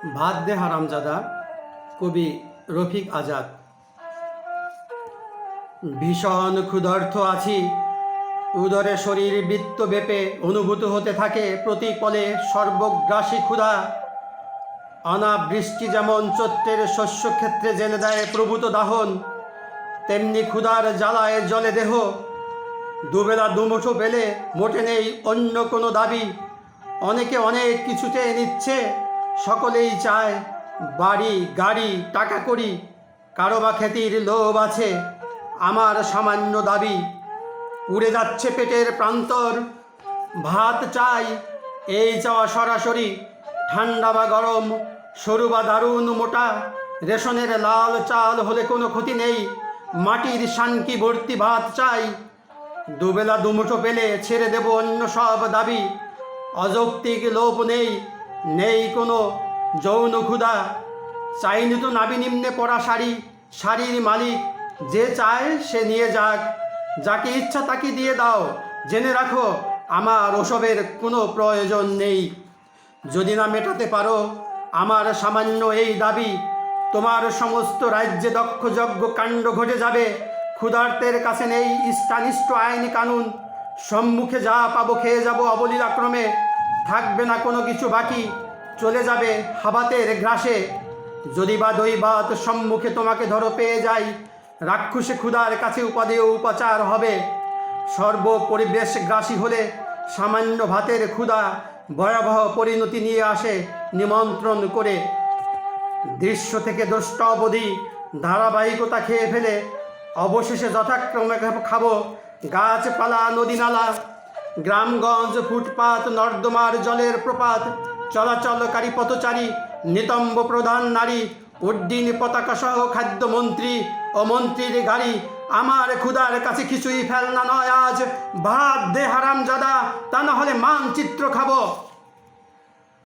ভাত দে হারামজাদা। কবি রফিক আজাদ। ভীষণ ক্ষুধার্ত আছি, উদরে শরীর বৃত্ত বেপে অনুভূত হতে থাকে প্রতি পলে সর্বগ্রাসী ক্ষুধা। অনাবৃষ্টি যেমন চৈত্রের শস্যক্ষেত্রে জেলে দেয় প্রভূত দাহন, তেমনি ক্ষুধার জ্বালায় জলে দেহ। দুবেলা দুমুঠো পেলে মোটে নেই অন্য কোনো দাবি। অনেকে অনেক কিছু চেয়ে নিচ্ছে, সকলেই চায় বাড়ি গাড়ি টাকা কড়ি। কারো বা খ্যাতির লোভ আছে, আমার সামান্য দাবি। উড়ে যাচ্ছে পেটের প্রান্তর, ভাত চাই এই চাওয়া সরাসরি। ঠান্ডা বা গরম, সরু বা দারুণ মোটা, রেশনের লাল চাল হলে কোনো ক্ষতি নেই। মাটির শানকি ভর্তি ভাত চাই। দুবেলা দুমুঠো পেলে ছেড়ে দেব অন্য সব দাবি। অযৌক্তিক লোভ নেই, নেই কোনো যৌন ক্ষুধা। চাইনি তো নাবি নিম্নে পড়া শাড়ি, শাড়ির মালিক যে চায় সে নিয়ে যাক। যাকে ইচ্ছা তাকে দিয়ে দাও, জেনে রাখো আমার ওসবের কোনো প্রয়োজন নেই। যদি না মেটাতে পারো আমার সামান্য এই দাবি, তোমার সমস্ত রাজ্যে দক্ষযজ্ঞ কাণ্ড ঘটে যাবে। ক্ষুধার্তের কাছে নেই ইষ্টানিষ্ট আইন কানুন। সম্মুখে যা পাবো খেয়ে যাব অবলীলাক্রমে। থাকবে না কোনো কিছু বাকি, চলে যাবে হাবাতের গ্রাসে। যদি বা দৈবাত সম্মুখে তোমাকে ধরো পেয়ে যাই, রাক্ষসে ক্ষুধার কাছে উপাদেয় উপাচার হবে। সর্বপরিবেশ গ্রাসী হলে সামান্য ভাতের ক্ষুধা ভয়াবহ পরিণতি নিয়ে আসে নিমন্ত্রণ করে। দৃশ্য থেকে দ্রষ্ট অবধি ধারাবাহিকতা খেয়ে ফেলে অবশেষে যথাক্রমে খাবো গাছপালা নদী নালা, গ্রামগঞ্জ ফুটপাত, নর্দমার জলের প্রপাত, চলাচলকারী পথচারী, নিতম্ব প্রধান নারী, উড্ডীন পতাকা সহ খাদ্যমন্ত্রী ও মন্ত্রীর গাড়ি। আমার ক্ষুধার কাছে কিছুই ফেলনা নয় আজ। ভাত দে হারামজাদা, তা না হলে মানচিত্র খাবো।